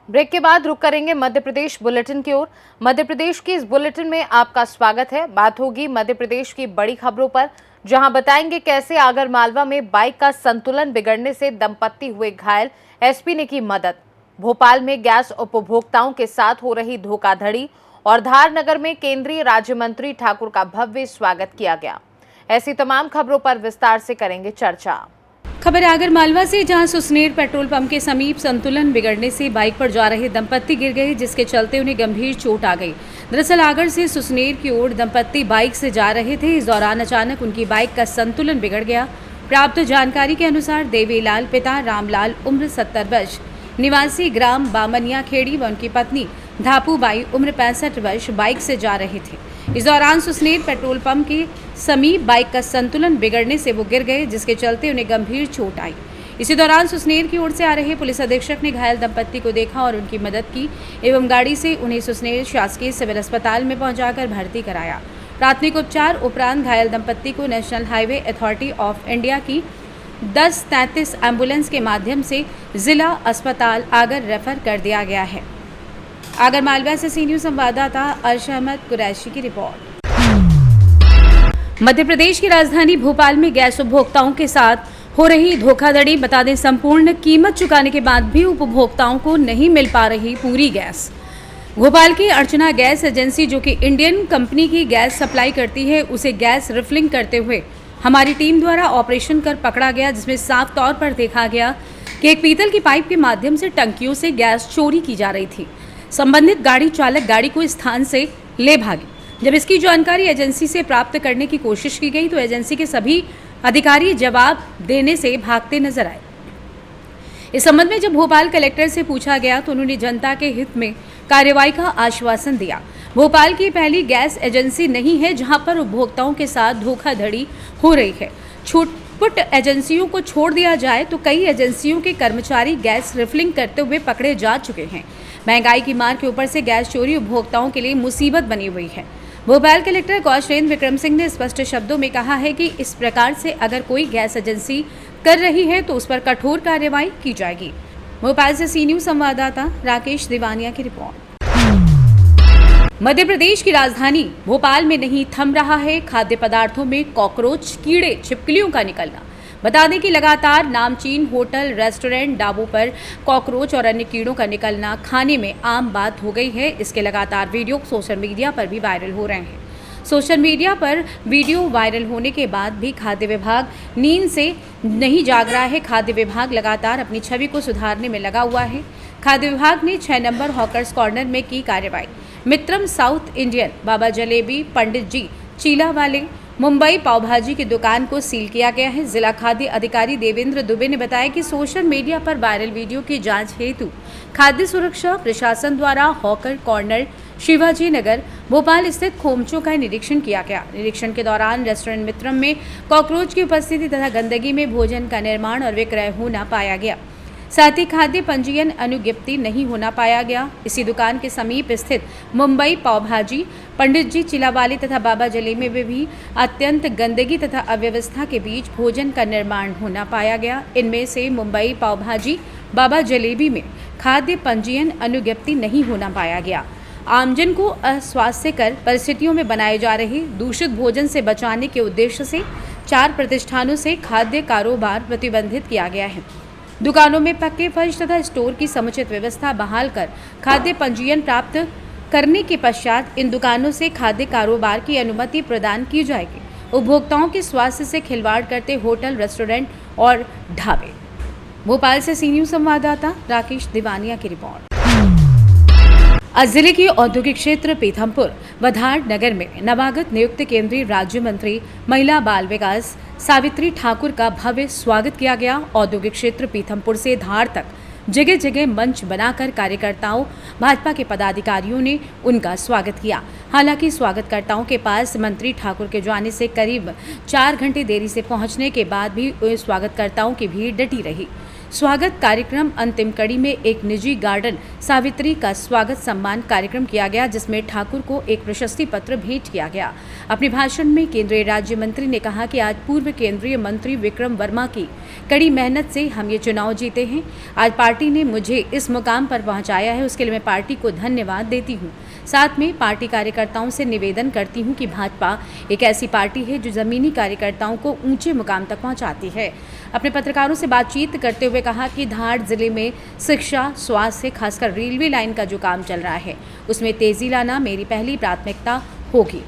Break के बाद रुक करेंगे मध्य प्रदेश बुलेटिन की ओर। मध्य प्रदेश की इस बुलेटिन में आपका स्वागत है। बात होगी मध्य प्रदेश की बड़ी खबरों पर, जहां बताएंगे कैसे आगरमालवा में बाइक का संतुलन बिगड़ने से दंपत्ति हुए घायल, एसपी ने की मदद। भोपाल में गैस उपभोक्ताओं के साथ हो रही धोखाधड़ी और धार नगर में केंद्रीय राज्य मंत्री ठाकुर का भव्य स्वागत किया गया। ऐसी तमाम खबरों पर विस्तार से करेंगे चर्चा। खबर आगरमालवा से, जहां सुसनेर पेट्रोल पंप के समीप संतुलन बिगड़ने से बाइक पर जा रहे दंपत्ति गिर गए, जिसके चलते उन्हें गंभीर चोट आ गई। दरअसल आगर से सुसनेर की ओर दंपत्ति बाइक से जा रहे थे। इस दौरान अचानक उनकी बाइक का संतुलन बिगड़ गया। प्राप्त जानकारी के अनुसार देवीलाल पिता रामलाल उम्र 70 वर्ष निवासी ग्राम बामनिया खेड़ी व उनकी पत्नी धापूबाई उम्र 65 वर्ष बाइक से जा रहे थे। इस दौरान सुसनेर पेट्रोल पंप के समीप बाइक का संतुलन बिगड़ने से वो गिर गए, जिसके चलते उन्हें गंभीर चोट आई। इसी दौरान सुसनेर की ओर से आ रहे पुलिस अधीक्षक ने घायल दंपत्ति को देखा और उनकी मदद की एवं गाड़ी से उन्हें सुसनेर शासकीय सिविल अस्पताल में पहुंचाकर भर्ती कराया। प्राथमिक उपचार उपरांत घायल दंपत्ति को national highway authority of India की 1033 एम्बुलेंस के माध्यम से जिला अस्पताल आगर रेफर कर दिया गया है। आगरमालवा से सी न्यूज़ संवाददाता अर्श अहमद कुरैशी की रिपोर्ट। मध्य प्रदेश की राजधानी भोपाल में गैस उपभोक्ताओं के साथ हो रही धोखाधड़ी। बता दें, संपूर्ण कीमत चुकाने के बाद भी उपभोक्ताओं को नहीं मिल पा रही पूरी गैस। भोपाल की अर्चना गैस एजेंसी, जो कि इंडियन कंपनी की गैस सप्लाई करती है, उसे गैस रिफिलिंग करते हुए हमारी टीम द्वारा ऑपरेशन कर पकड़ा गया, जिसमें साफ तौर पर देखा गया कि एक पीतल की पाइप के माध्यम से टंकियों से गैस चोरी की जा रही थी। संबंधित गाड़ी चालक गाड़ी को स्थान से ले भागी। जब इसकी जानकारी एजेंसी से प्राप्त करने की कोशिश की गई तो एजेंसी के सभी अधिकारी जवाब देने से भागते नजर आए। इस संबंध में जब भोपाल कलेक्टर से पूछा गया तो उन्होंने जनता के हित में कार्रवाई का आश्वासन दिया। भोपाल की पहली गैस एजेंसी नहीं है जहां पर उपभोक्ताओं के साथ धोखाधड़ी हो रही है। छुटपुट एजेंसियों को छोड़ दिया जाए तो कई एजेंसियों के कर्मचारी गैस रिफिलिंग करते हुए पकड़े जा चुके हैं। महंगाई की मार के ऊपर से गैस चोरी उपभोक्ताओं के लिए मुसीबत बनी हुई है। भोपाल कलेक्टर कौशलेंद्र विक्रम सिंह ने स्पष्ट शब्दों में कहा है कि इस प्रकार से अगर कोई गैस एजेंसी कर रही है तो उस पर कठोर कार्रवाई की जाएगी। भोपाल से सी न्यूज़ संवाददाता राकेश दिवानिया की रिपोर्ट। मध्य प्रदेश की राजधानी भोपाल में नहीं थम रहा है खाद्य पदार्थों में कॉकरोच, कीड़े, छिपकलियों का निकलना। बता दें कि लगातार नामचीन होटल, रेस्टोरेंट, ढाबों पर कॉकरोच और अन्य कीड़ों का निकलना खाने में आम बात हो गई है। इसके लगातार वीडियो सोशल मीडिया पर भी वायरल हो रहे हैं। सोशल मीडिया पर वीडियो वायरल होने के बाद भी खाद्य विभाग नींद से नहीं जाग रहा है। खाद्य विभाग लगातार अपनी छवि को सुधारने में लगा हुआ है। खाद्य विभाग ने 6 नंबर हॉकर्स कॉर्नर में की कार्रवाई। मित्रम साउथ इंडियन, बाबा जलेबी, पंडित जी चीला वाले, मुंबई पाव भाजी की दुकान को सील किया गया है। जिला खाद्य अधिकारी देवेंद्र दुबे ने बताया कि सोशल मीडिया पर वायरल वीडियो की जांच हेतु खाद्य सुरक्षा प्रशासन द्वारा हॉकर कॉर्नर, शिवाजी नगर, भोपाल स्थित खोमचों का निरीक्षण किया गया। निरीक्षण के दौरान रेस्टोरेंट मित्रम में कॉकरोच की उपस्थिति तथा गंदगी में भोजन का निर्माण और विक्रय होना पाया गया। साथ ही खाद्य पंजीयन अनुज्ञप्ति नहीं होना पाया गया। इसी दुकान के समीप स्थित मुंबई पाव भाजी, पंडित जी चिलावाली तथा बाबा जलेबी में भी अत्यंत गंदगी तथा अव्यवस्था के बीच भोजन का निर्माण होना पाया गया। इनमें से मुंबई पाव भाजी, बाबा जलेबी में खाद्य पंजीयन अनुज्ञप्ति नहीं होना पाया गया। आमजन को अस्वास्थ्यकर परिस्थितियों में बनाए जा रहे दूषित भोजन से बचाने के उद्देश्य से 4 प्रतिष्ठानों से खाद्य कारोबार प्रतिबंधित किया गया है। दुकानों में पक्के फर्श तथा स्टोर की समुचित व्यवस्था बहाल कर खाद्य पंजीयन प्राप्त करने के पश्चात इन दुकानों से खाद्य कारोबार की अनुमति प्रदान की जाएगी। उपभोक्ताओं के स्वास्थ्य से खिलवाड़ करते होटल, रेस्टोरेंट और ढाबे। भोपाल से सी न्यूज़ संवाददाता राकेश दिवानिया की रिपोर्ट। आज जिले के औद्योगिक क्षेत्र पीथमपुर व धार नगर में नवागत नियुक्त केंद्रीय राज्य मंत्री महिला बाल विकास सावित्री ठाकुर का भव्य स्वागत किया गया। औद्योगिक क्षेत्र पीथमपुर से धार तक जगह जगह मंच बनाकर कार्यकर्ताओं, भाजपा के पदाधिकारियों ने उनका स्वागत किया। हालांकि स्वागतकर्ताओं के पास मंत्री ठाकुर के जाने से करीब 4 घंटे देरी से पहुंचने के बाद भी स्वागतकर्ताओं की भीड़ डटी रही। स्वागत कार्यक्रम अंतिम कड़ी में एक निजी गार्डन सावित्री का स्वागत सम्मान कार्यक्रम किया गया, जिसमें ठाकुर को एक प्रशस्ति पत्र भेंट किया गया। अपने भाषण में केंद्रीय राज्य मंत्री ने कहा कि आज पूर्व केंद्रीय मंत्री विक्रम वर्मा की कड़ी मेहनत से हम ये चुनाव जीते हैं। आज पार्टी ने मुझे इस मुकाम पर पहुंचाया है, उसके लिए मैं पार्टी को धन्यवाद देती हूं। साथ में पार्टी कार्यकर्ताओं से निवेदन करती हूं कि भाजपा एक ऐसी पार्टी है जो जमीनी कार्यकर्ताओं को ऊंचे मुकाम तक पहुंचाती है। अपने पत्रकारों से बातचीत करते हुए कहा कि धार जिले में शिक्षा, स्वास्थ्य, खासकर रेलवे लाइन का जो काम चल रहा है उसमें तेजी लाना मेरी पहली प्राथमिकता होगी।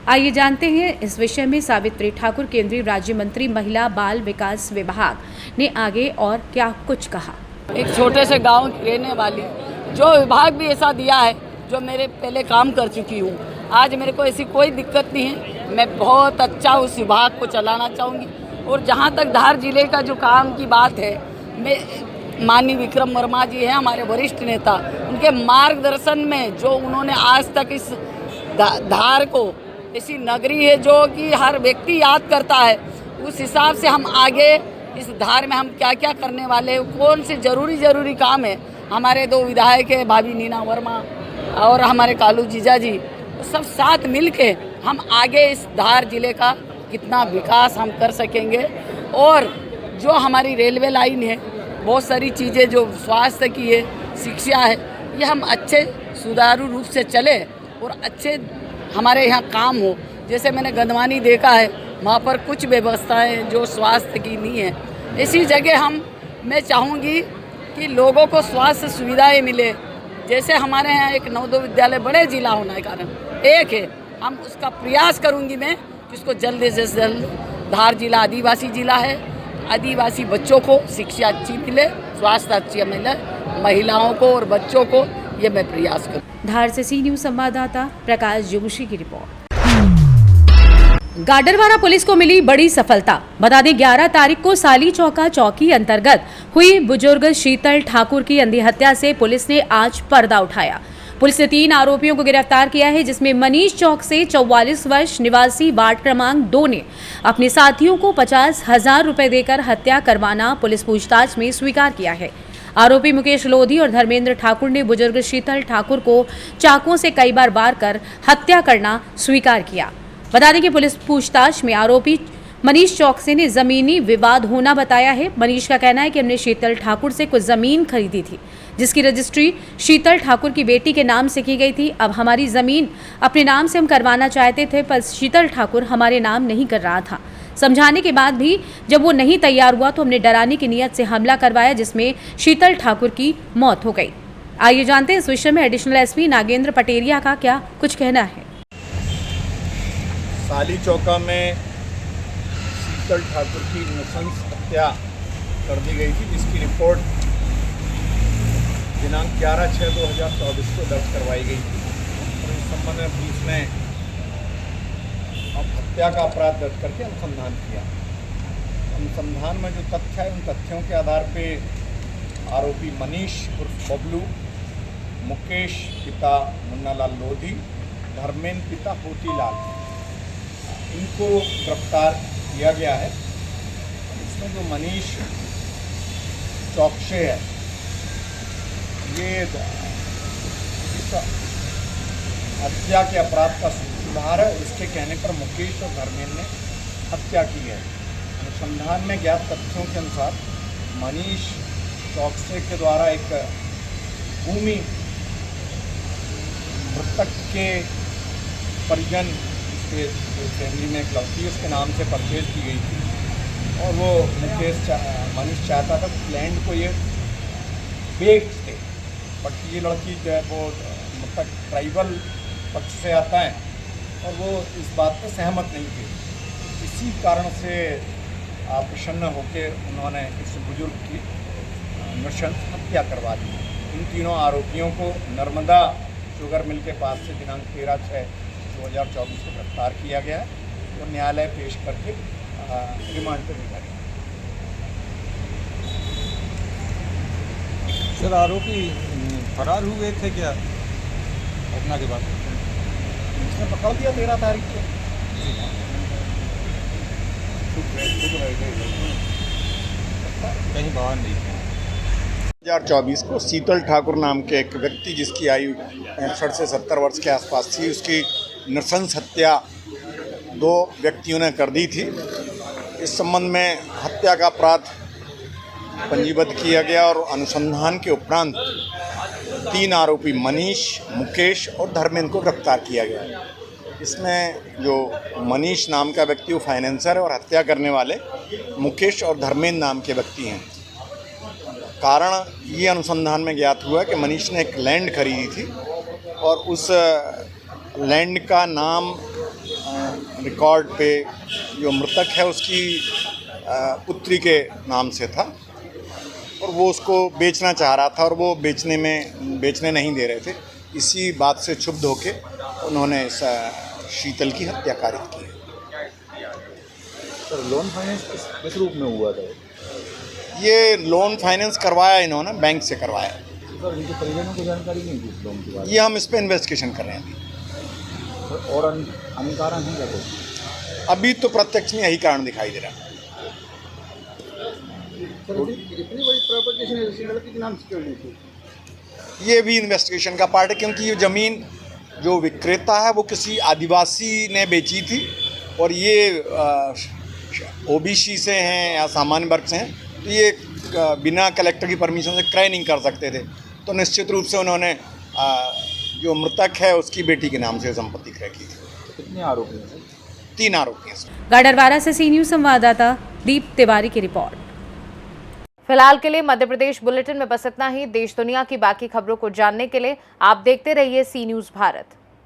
आइए जानते हैं इस विषय में सावित्री ठाकुर, केंद्रीय राज्य मंत्री महिला बाल विकास विभाग, ने आगे और क्या कुछ कहा। एक छोटे से गांव की रहने वाली, जो विभाग भी ऐसा दिया है जो मेरे पहले काम कर चुकी हूँ, आज मेरे को ऐसी कोई दिक्कत नहीं है। मैं बहुत अच्छा उस विभाग को चलाना चाहूँगी। और जहाँ तक धार जिले का जो काम की बात है, मैं माननीय विक्रम वर्मा जी हैं हमारे वरिष्ठ नेता, उनके मार्गदर्शन में जो उन्होंने आज तक इस धार को ऐसी नगरी है जो कि हर व्यक्ति याद करता है, उस हिसाब से हम आगे इस धार में हम क्या क्या करने वाले हैं, कौन से जरूरी काम है। हमारे दो विधायक है, भाभी नीना वर्मा और हमारे कालू जीजा जी, सब साथ मिल के हम आगे इस धार जिले का कितना विकास हम कर सकेंगे। और जो हमारी रेलवे लाइन है, बहुत सारी चीज़ें जो स्वास्थ्य की है, शिक्षा है, ये हम अच्छे सुचारू रूप से चले और अच्छे हमारे यहाँ काम हो। जैसे मैंने गंदवानी देखा है, वहाँ पर कुछ व्यवस्थाएं जो स्वास्थ्य की नहीं है, इसी जगह मैं चाहूँगी कि लोगों को स्वास्थ्य सुविधाएं मिले। जैसे हमारे यहाँ एक नवोदय विद्यालय बड़े जिला होने के कारण एक है, हम उसका प्रयास करूँगी मैं कि उसको जल्द से जल्द, धार जिला आदिवासी जिला है, आदिवासी बच्चों को शिक्षा अच्छी मिले, स्वास्थ्य अच्छी मिले, महिलाओं को और बच्चों को, ये मैं प्रयास करूँ। धार से सी न्यूज संवाददाता प्रकाश जोशी की रिपोर्ट। गाडरवारा पुलिस को मिली बड़ी सफलता। बता दें 11 तारीख को साली चौका चौकी अंतर्गत हुई बुजुर्ग शीतल ठाकुर की अंधी हत्या से पुलिस ने आज पर्दा उठाया। पुलिस ने 3 आरोपियों को गिरफ्तार किया है, जिसमें मनीष चौक से 44 वर्ष निवासी वार्ड क्रमांक 2 ने अपने साथियों को 50,000 रुपए देकर हत्या करवाना पुलिस पूछताछ में स्वीकार किया है। आरोपी मुकेश लोधी और धर्मेंद्र ठाकुर ने बुजुर्ग शीतल ठाकुर को चाकुओं से कई बार वार कर हत्या करना स्वीकार किया। बता दें कि पुलिस पूछताछ में आरोपी मनीष चौकसे ने जमीनी विवाद होना बताया है। मनीष का कहना है कि हमने शीतल ठाकुर से कुछ जमीन खरीदी थी, जिसकी रजिस्ट्री शीतल ठाकुर की बेटी के नाम से की गई थी। अब हमारी जमीन अपने नाम से हम करवाना चाहते थे, पर शीतल ठाकुर हमारे नाम नहीं कर रहा था। समझाने के बाद भी जब वो नहीं तैयार हुआ तो हमने डराने की नीयत से हमला करवाया, जिसमें शीतल ठाकुर की मौत हो गई। आइए जानते हैं इस विषय में एडिशनल एसपी नागेंद्र पटेरिया का क्या कुछ कहना है। साली चौका में शीतल ठाकुर की नृशंस हत्या कर दी गई थी, जिसकी रिपोर्ट दिनांक 11/6/2024 को दर्ज करवाई गई थी। और इस संबंध में पुलिस ने हत्या का अपराध दर्ज करके अनुसंधान किया। अनुसंधान में जो तथ्य है, उन तथ्यों के आधार पे आरोपी मनीष उर्फ बबलू, मुकेश पिता मुन्नालाल लोधी, धर्मेंद्र पिता होतीलाल, इनको गिरफ्तार किया गया है। इसमें जो मनीष चौकसे है, ये इस हत्या के अपराध का सूत्रधार है। इसके कहने पर मुकेश और धर्मेंद्र ने हत्या की है। अनुसंधान में ज्ञात तथ्यों के अनुसार मनीष चौकसे के द्वारा एक भूमि मृतक के परिजन, इसके फैमिली में एक लड़की, उसके नाम से परचेज की गई थी। और वो मनीष चाहता था लैंड को ये बेच दे, बट ये लड़की जो है वो मतलब ट्राइबल पक्ष से आता है और वो इस बात पर सहमत नहीं थे। इसी कारण से प्रसन्न होकर उन्होंने इस बुजुर्ग की नृशंस हत्या करवा दी। इन तीनों आरोपियों को नर्मदा शुगर मिल के पास से दिनांक 13/6/2024 को गिरफ्तार किया गया है और न्यायालय पेश करके रिमांड पर भेजा गया। सर, आरोपी फरार हुए थे क्या घटना के बाद? उसने पकड़ दिया 13 तारीख को। था, कहीं बाहर नहीं थे। 2024 को शीतल ठाकुर नाम के एक व्यक्ति जिसकी आयु 65 से 70 वर्ष के आसपास थी, उसकी नृशंस हत्या 2 व्यक्तियों ने कर दी थी। इस संबंध में हत्या का अपराध पंजीबद्ध किया गया और अनुसंधान के उपरांत 3 आरोपी मनीष, मुकेश और धर्मेंद्र को गिरफ्तार किया गया। इसमें जो मनीष नाम का व्यक्ति वो फाइनेंसर है और हत्या करने वाले मुकेश और धर्मेंद्र नाम के व्यक्ति हैं। कारण ये अनुसंधान में ज्ञात हुआ कि मनीष ने एक लैंड खरीदी थी और उस लैंड का नाम रिकॉर्ड पे जो मृतक है उसकी पुत्री के नाम से था और वो उसको बेचना चाह रहा था और वो बेचने नहीं दे रहे थे। इसी बात से क्षुब्ध होके उन्होंने इस शीतल की हत्या कारित की। सर लोन फाइनेंस किस रूप में हुआ था? ये लोन फाइनेंस करवाया इन्होंने, बैंक से करवाया। सर इनके परिजनों को जानकारी नहीं थी इस लोन के बारे में? ये हम इस पर इन्वेस्टिगेशन कर रहे हैं अभी। और अन्य कारण नहीं क्या? अभी तो प्रत्यक्ष में यही कारण दिखाई दे रहा है। इतनी बड़ी प्रॉपर्टी के नाम से क्यों ली थी? ये भी इन्वेस्टिगेशन का पार्ट है क्योंकि ये ज़मीन जो विक्रेता है वो किसी आदिवासी ने बेची थी और ये ओबीसी से हैं या सामान्य वर्ग से हैं, तो ये बिना कलेक्टर की परमिशन से क्रय नहीं कर सकते थे। तो निश्चित रूप से उन्होंने जो मृतक है उसकी बेटी के नाम से संपत्ति क्रय की थी। कितने आरोपी हैं? 3 आरोपी हैं। गाडरवारा से सी न्यूज संवाददाता दीप तिवारी की रिपोर्ट। फिलहाल के लिए मध्य प्रदेश बुलेटिन में बस इतना ही। देश दुनिया की बाकी खबरों को जानने के लिए आप देखते रहिए सी न्यूज भारत।